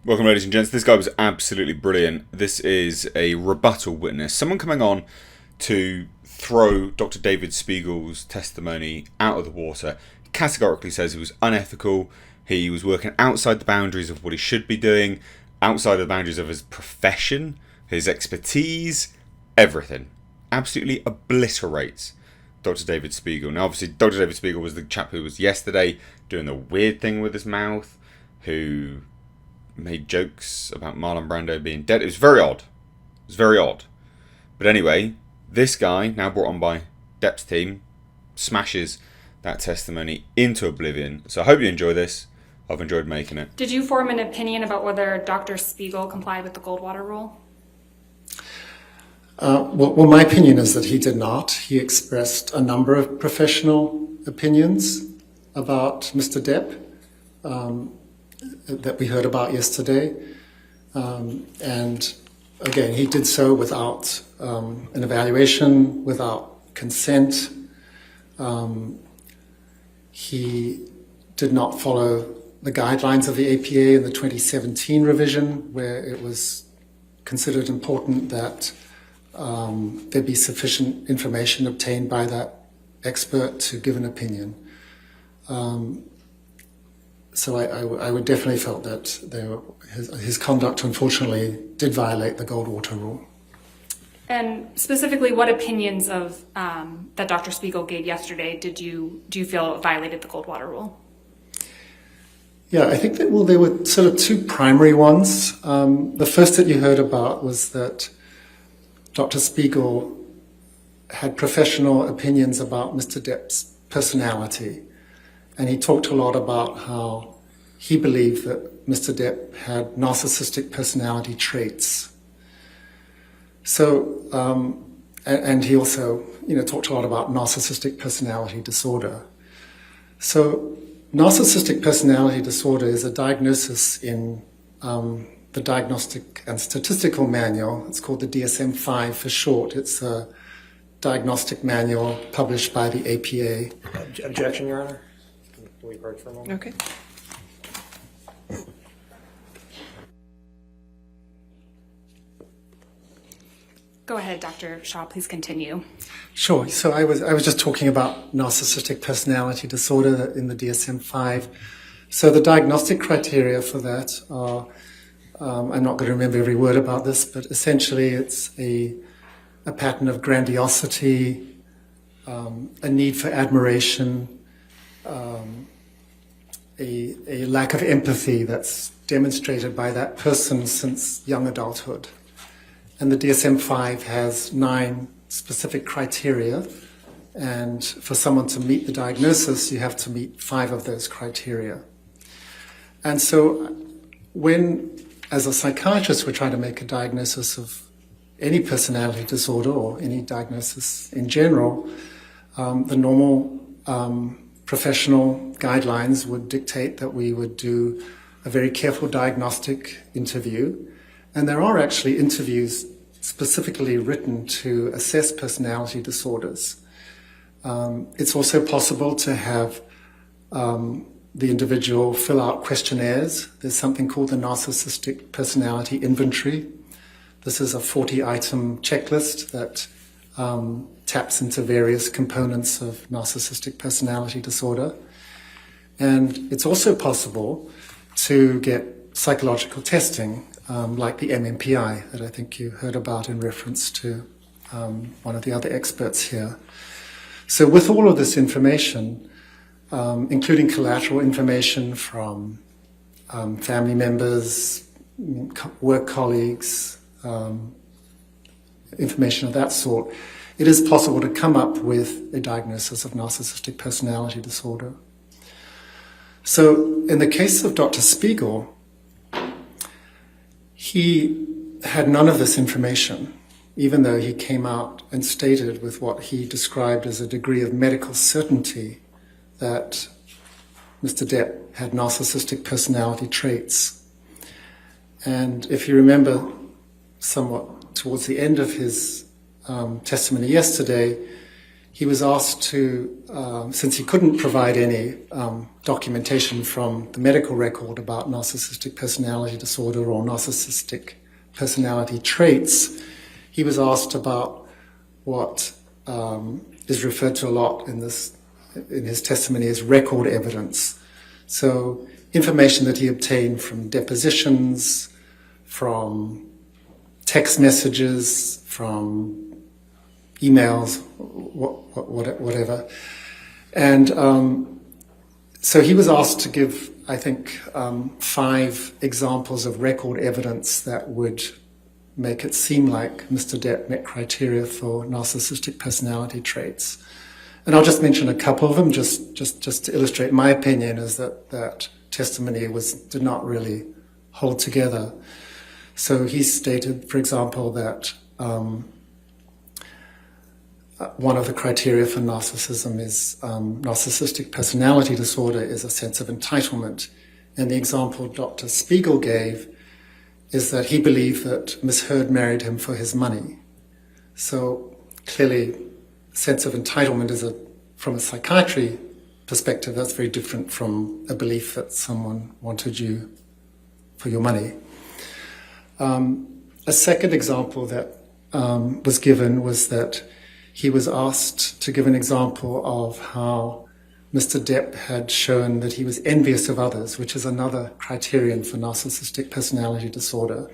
Welcome, ladies and gents. This guy was absolutely brilliant. This is a rebuttal witness. Someone coming on to throw Dr. David Spiegel's testimony out of the water. He categorically says he was unethical. He was working outside the boundaries of what he should be doing, outside the boundaries of his profession, his expertise, everything. Absolutely obliterates Dr. David Spiegel. Now, obviously, Dr. David Spiegel was the chap who was yesterday doing the weird thing with his mouth, who made jokes about Marlon Brando being dead. It was very odd. It was very odd. But anyway, this guy, now brought on by Depp's team, smashes that testimony into oblivion. So I hope you enjoy this. I've enjoyed making it. Did you form an opinion about whether Dr. Spiegel complied with the Goldwater Rule? Well, my opinion is that he did not. He expressed a number of professional opinions about Mr. Depp that we heard about yesterday. And again, he did so without an evaluation, without consent. He did not follow the guidelines of the APA in the 2017 revision, where it was considered important that there be sufficient information obtained by that expert to give an opinion. So I would definitely felt that his conduct, unfortunately, did violate the Goldwater Rule. And specifically, what opinions of that Dr. Spiegel gave yesterday do you feel violated the Goldwater Rule? Yeah, I think that, well, there were sort of two primary ones. The first that you heard about was that Dr. Spiegel had professional opinions about Mr. Depp's personality. And he talked a lot about how he believed that Mr. Depp had narcissistic personality traits. So, and he also, talked a lot about narcissistic personality disorder. So, narcissistic personality disorder is a diagnosis in the Diagnostic and Statistical Manual. It's called the DSM-5 for short. It's a diagnostic manual published by the APA. Objection, Your Honor. Can we break for a moment? Okay. Go ahead, Dr. Shaw, please continue. Sure. So I was just talking about narcissistic personality disorder in the DSM-5. So the diagnostic criteria for that are, I'm not going to remember every word about this, but essentially it's a pattern of grandiosity, a need for admiration, a lack of empathy that's demonstrated by that person since young adulthood. And the DSM-5 has 9 specific criteria, and for someone to meet the diagnosis, you have to meet 5 of those criteria. And so when, as a psychiatrist, we're trying to make a diagnosis of any personality disorder or any diagnosis in general, the normal professional guidelines would dictate that we would do a very careful diagnostic interview. And there are actually interviews specifically written to assess personality disorders. It's also possible to have the individual fill out questionnaires. There's something called the Narcissistic Personality Inventory. This is a 40-item checklist that taps into various components of narcissistic personality disorder. And it's also possible to get psychological testing, like the MMPI that I think you heard about in reference to one of the other experts here. So with all of this information, including collateral information from family members, work colleagues, information of that sort, it is possible to come up with a diagnosis of narcissistic personality disorder. So in the case of Dr. Spiegel, he had none of this information, even though he came out and stated with what he described as a degree of medical certainty that Mr. Depp had narcissistic personality traits. And if you remember somewhat towards the end of his testimony yesterday, he was asked to, since he couldn't provide any documentation from the medical record about narcissistic personality disorder or narcissistic personality traits, he was asked about what is referred to a lot in his testimony as record evidence. So information that he obtained from depositions, from text messages, from emails, whatever. And so he was asked to give, I think, 5 examples of record evidence that would make it seem like Mr. Depp met criteria for narcissistic personality traits. And I'll just mention a couple of them, just to illustrate my opinion, is that testimony did not really hold together. So he stated, for example, that one of the criteria for narcissism is narcissistic personality disorder is a sense of entitlement. And the example Dr. Spiegel gave is that he believed that Miss Heard married him for his money. So clearly, sense of entitlement is from a psychiatry perspective, that's very different from a belief that someone wanted you for your money. A second example that was given was that he was asked to give an example of how Mr. Depp had shown that he was envious of others, which is another criterion for narcissistic personality disorder.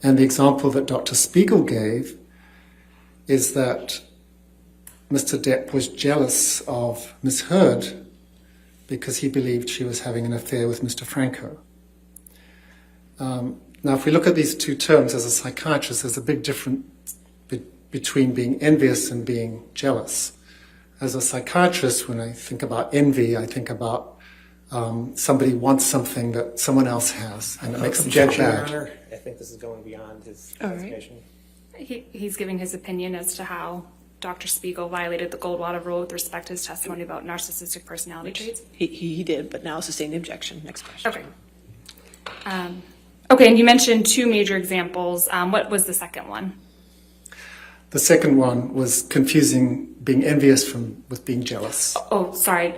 And the example that Dr. Spiegel gave is that Mr. Depp was jealous of Miss Heard because he believed she was having an affair with Mr. Franco. Now, if we look at these two terms as a psychiatrist, there's a big difference between being envious and being jealous. As a psychiatrist, when I think about envy, I think about somebody wants something that someone else has, and it makes them feel Objection, Your bad. Honor. I think this is going beyond his All right. investigation. He's giving his opinion as to how Dr. Spiegel violated the Goldwater Rule with respect to his testimony about narcissistic personality traits. He did, but now sustain the objection. Next question. Okay. Okay, and you mentioned 2 major examples. What was the second one? The second one was confusing being envious with being jealous. Oh, sorry,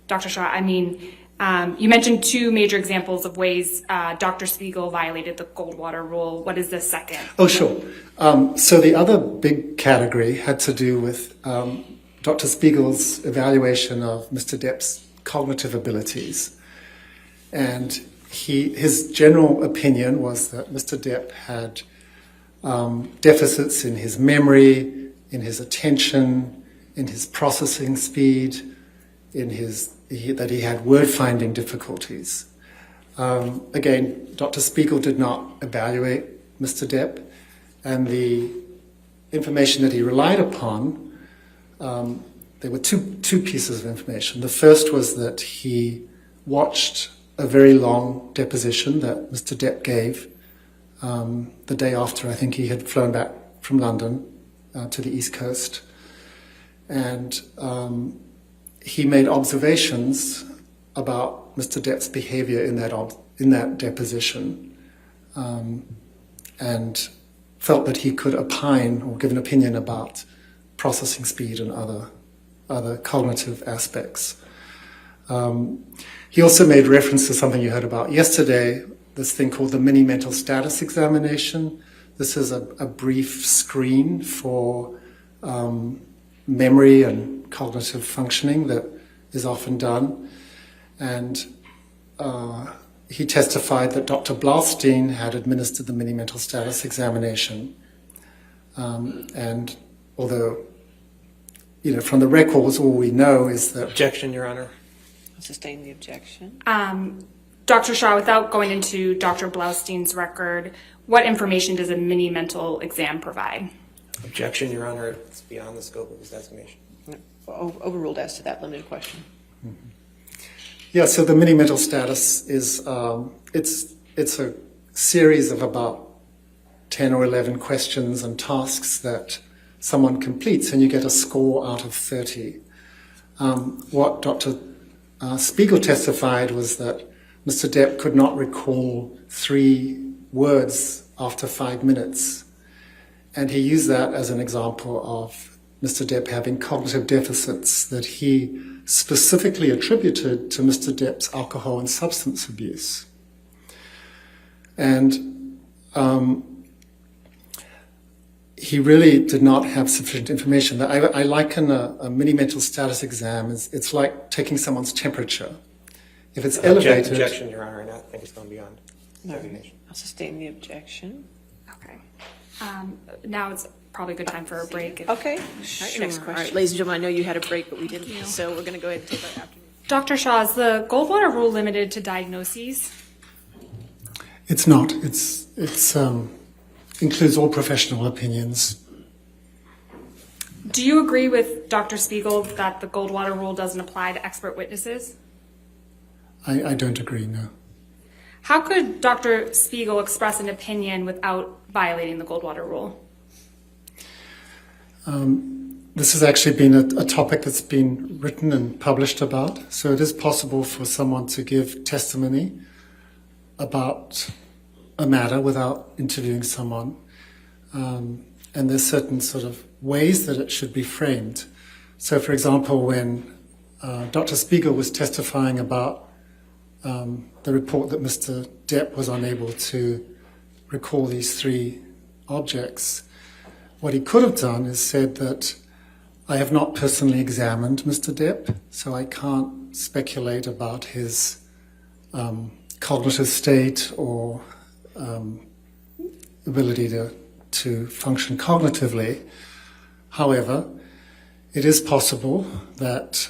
Dr. Shaw. I mean, you mentioned 2 major examples of ways Dr. Spiegel violated the Goldwater Rule. What is the second? Oh, sure. So the other big category had to do with Dr. Spiegel's evaluation of Mr. Depp's cognitive abilities. And his general opinion was that Mr. Depp had deficits in his memory, in his attention, in his processing speed, that he had word-finding difficulties. Again, Dr. Spiegel did not evaluate Mr. Depp, and the information that he relied upon, there were two pieces of information. The first was that he watched a very long deposition that Mr. Depp gave the day after I think he had flown back from London to the East Coast. And he made observations about Mr. Depp's behavior in that deposition, and felt that he could opine or give an opinion about processing speed and other cognitive aspects. He also made reference to something you heard about yesterday, this thing called the mini mental status examination. This is a brief screen for memory and cognitive functioning that is often done. And he testified that Dr. Blaustein had administered the mini mental status examination. And although, from the records, all we know is that... Objection, Your Honor. Sustain the objection. Dr. Shaw, without going into Dr. Blaustein's record, what information does a mini mental exam provide? Objection, Your Honor. It's beyond the scope of his designation. Overruled as to that limited question. Yeah, so the mini mental status is it's a series of about 10 or 11 questions and tasks that someone completes, and you get a score out of 30. What Dr. Spiegel testified was that Mr. Depp could not recall 3 words after 5 minutes, and he used that as an example of Mr. Depp having cognitive deficits that he specifically attributed to Mr. Depp's alcohol and substance abuse. And he really did not have sufficient information. I liken a mini mental status exam it's like taking someone's temperature. If it's elevated... Objection, Your Honor, and I think it's going beyond No, designation. I'll sustain the objection. Okay. Now it's probably a good time for a break. Okay. All right, next question. All right, ladies and gentlemen, I know you had a break, but we didn't, so we're going to go ahead and take our afternoon. Dr. Shaw, is the Goldwater Rule limited to diagnoses? It's not. It's includes all professional opinions. Do you agree with Dr. Spiegel that the Goldwater Rule doesn't apply to expert witnesses? I don't agree, no. How could Dr. Spiegel express an opinion without violating the Goldwater Rule? This has actually been a topic that's been written and published about. So it is possible for someone to give testimony about a matter without interviewing someone. And there's certain sort of ways that it should be framed. So, for example, when Dr. Spiegel was testifying about the report that Mr. Depp was unable to recall these 3 objects, what he could have done is said that I have not personally examined Mr. Depp, so I can't speculate about his cognitive state or ability to function cognitively. However, it is possible that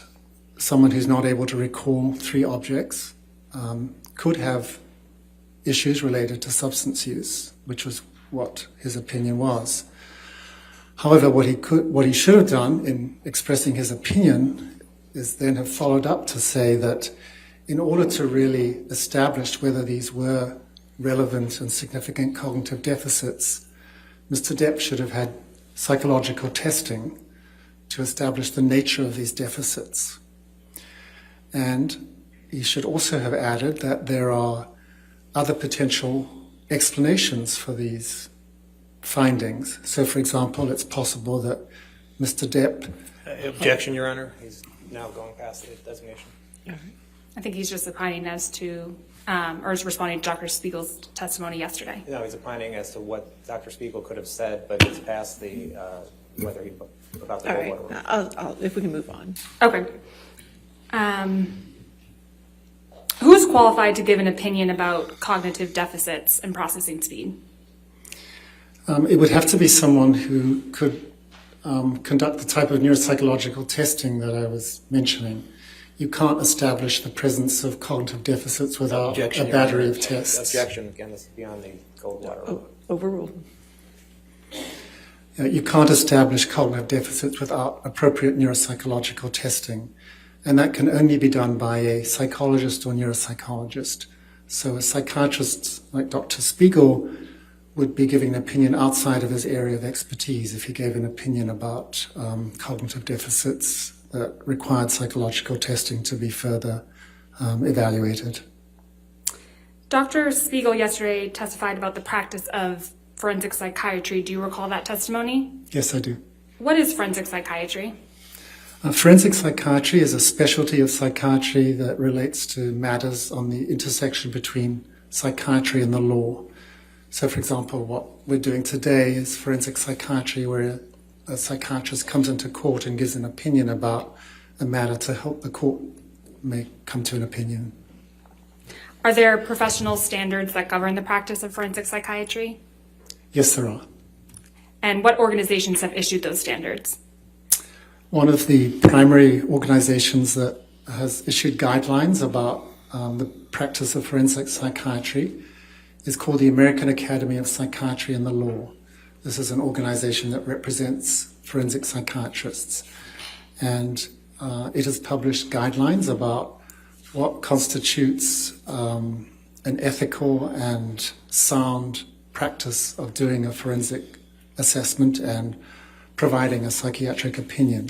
someone who's not able to recall 3 objects could have issues related to substance use, which was what his opinion was. However, what he should have done in expressing his opinion is then have followed up to say that in order to really establish whether these were relevant and significant cognitive deficits, Mr. Depp should have had psychological testing to establish the nature of these deficits. And he should also have added that there are other potential explanations for these findings. So, for example, it's possible that Mr. Depp... Objection, Your Honor. He's now going past the designation. I think he's just opining as to, or is responding to Dr. Spiegel's testimony yesterday. No, he's opining as to what Dr. Spiegel could have said, but it's past the whether he about the All right, Goldwater Rule. if we can move on. Okay. Who is qualified to give an opinion about cognitive deficits and processing speed? It would have to be someone who could conduct the type of neuropsychological testing that I was mentioning. You can't establish the presence of cognitive deficits without Objection, a Your Honor. battery of tests. Objection, again, this is beyond the Goldwater Rule. Overruled. You can't establish cognitive deficits without appropriate neuropsychological testing. And that can only be done by a psychologist or neuropsychologist. So a psychiatrist like Dr. Spiegel would be giving an opinion outside of his area of expertise if he gave an opinion about cognitive deficits that required psychological testing to be further evaluated. Dr. Spiegel yesterday testified about the practice of forensic psychiatry. Do you recall that testimony? Yes, I do. What is forensic psychiatry? Forensic psychiatry is a specialty of psychiatry that relates to matters on the intersection between psychiatry and the law. So, for example, what we're doing today is forensic psychiatry, where a psychiatrist comes into court and gives an opinion about a matter to help the court may come to an opinion. Are there professional standards that govern the practice of forensic psychiatry? Yes, there are. And what organizations have issued those standards? One of the primary organizations that has issued guidelines about the practice of forensic psychiatry is called the American Academy of Psychiatry and the Law. This is an organization that represents forensic psychiatrists. And it has published guidelines about what constitutes an ethical and sound practice of doing a forensic assessment and providing a psychiatric opinion.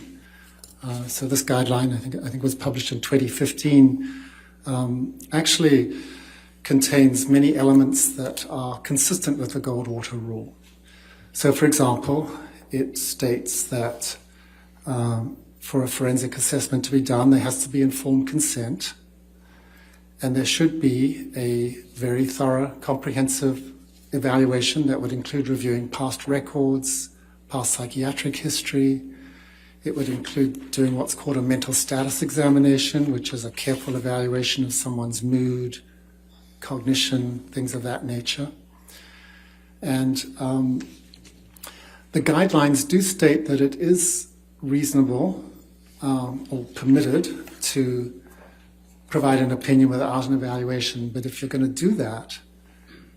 So this guideline, I think was published in 2015, actually contains many elements that are consistent with the Goldwater Rule. So, for example, it states that for a forensic assessment to be done, there has to be informed consent, and there should be a very thorough, comprehensive evaluation that would include reviewing past records, past psychiatric history. It would include doing what's called a mental status examination, which is a careful evaluation of someone's mood, cognition, things of that nature. And the guidelines do state that it is reasonable or permitted to provide an opinion without an evaluation. But if you're going to do that,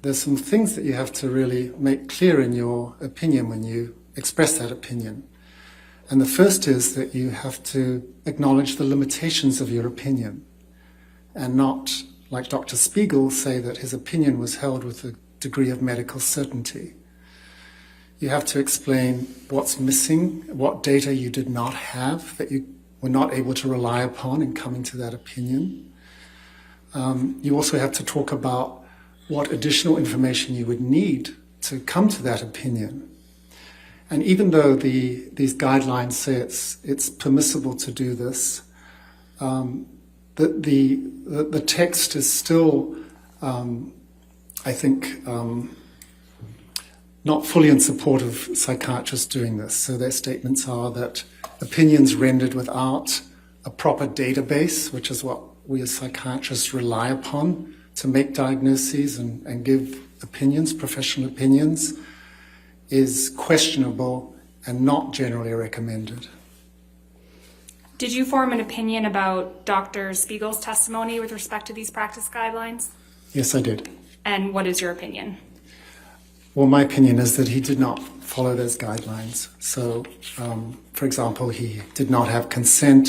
there's some things that you have to really make clear in your opinion when you express that opinion. And the first is that you have to acknowledge the limitations of your opinion and not, like Dr. Spiegel, say that his opinion was held with a degree of medical certainty. You have to explain what's missing, what data you did not have that you were not able to rely upon in coming to that opinion. You also have to talk about what additional information you would need to come to that opinion. And even though these guidelines say it's permissible to do this, the text is still, I think, not fully in support of psychiatrists doing this. So their statements are that opinions rendered without a proper database, which is what we as psychiatrists rely upon to make diagnoses and give opinions, professional opinions, is questionable and not generally recommended. Did you form an opinion about Dr. Spiegel's testimony with respect to these practice guidelines? Yes, I did. And what is your opinion? Well, my opinion is that he did not follow those guidelines. So, for example, he did not have consent.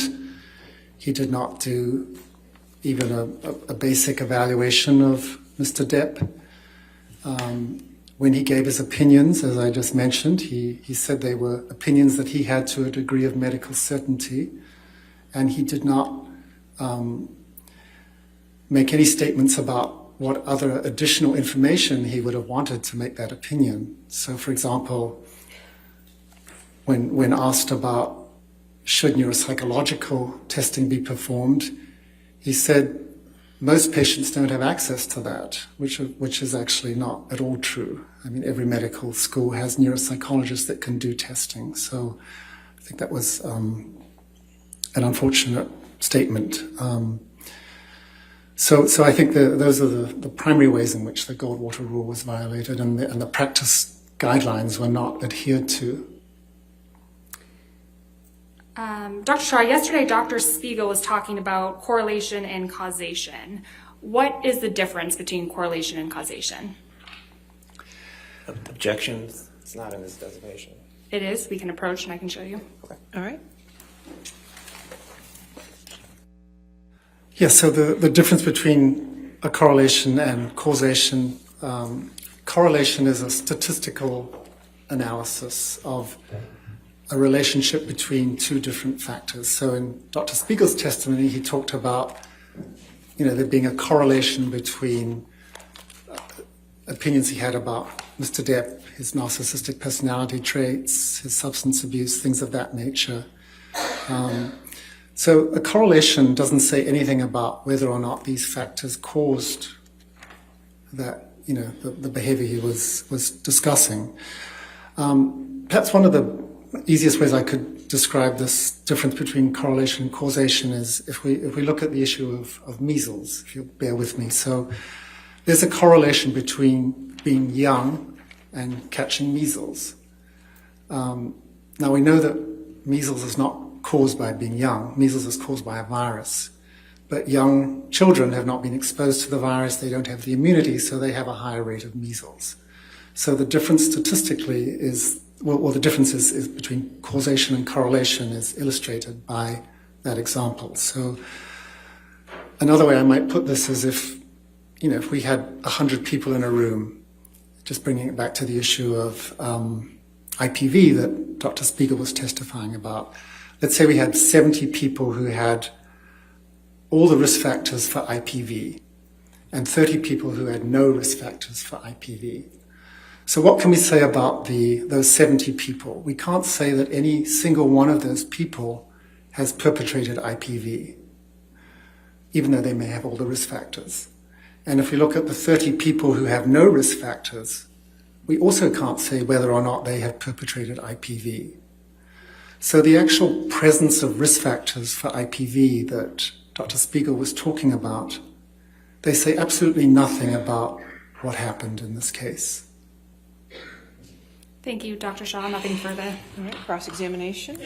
He did not do even a basic evaluation of Mr. Depp. When he gave his opinions, as I just mentioned, he said they were opinions that he had to a degree of medical certainty, and he did not make any statements about what other additional information he would have wanted to make that opinion. So, for example, when asked about should neuropsychological testing be performed, he said most patients don't have access to that, which is actually not at all true. I mean, every medical school has neuropsychologists that can do testing. So I think that was an unfortunate statement. So I think those are the primary ways in which the Goldwater Rule was violated, and the practice guidelines were not adhered to. Dr. Shah, yesterday Dr. Spiegel was talking about correlation and causation. What is the difference between correlation and causation? Objections? It's not in his designation. It is. We can approach and I can show you. Okay. All right. Yes, so the difference between a correlation and causation, correlation is a statistical analysis of a relationship between two different factors. So in Dr. Spiegel's testimony, he talked about, there being a correlation between opinions he had about Mr. Depp, his narcissistic personality traits, his substance abuse, things of that nature. So a correlation doesn't say anything about whether or not these factors caused that, the behavior he was discussing. Perhaps one of the easiest ways I could describe this difference between correlation and causation is if we look at the issue of measles, if you'll bear with me. So there's a correlation between being young and catching measles. Now we know that measles is not caused by being young. Measles is caused by a virus. But young children have not been exposed to the virus. They don't have the immunity, so they have a higher rate of measles. So the difference statistically is, the difference is between causation and correlation is illustrated by that example. So another way I might put this is if we had 100 people in a room, just bringing it back to the issue of IPV that Dr. Spiegel was testifying about. Let's say we had 70 people who had all the risk factors for IPV and 30 people who had no risk factors for IPV. So what can we say about those 70 people? We can't say that any single one of those people has perpetrated IPV, even though they may have all the risk factors. And if we look at the 30 people who have no risk factors, we also can't say whether or not they have perpetrated IPV. So the actual presence of risk factors for IPV that Dr. Spiegel was talking about, they say absolutely nothing about what happened in this case. Thank you, Dr. Shaw. Nothing further. All right, cross-examination.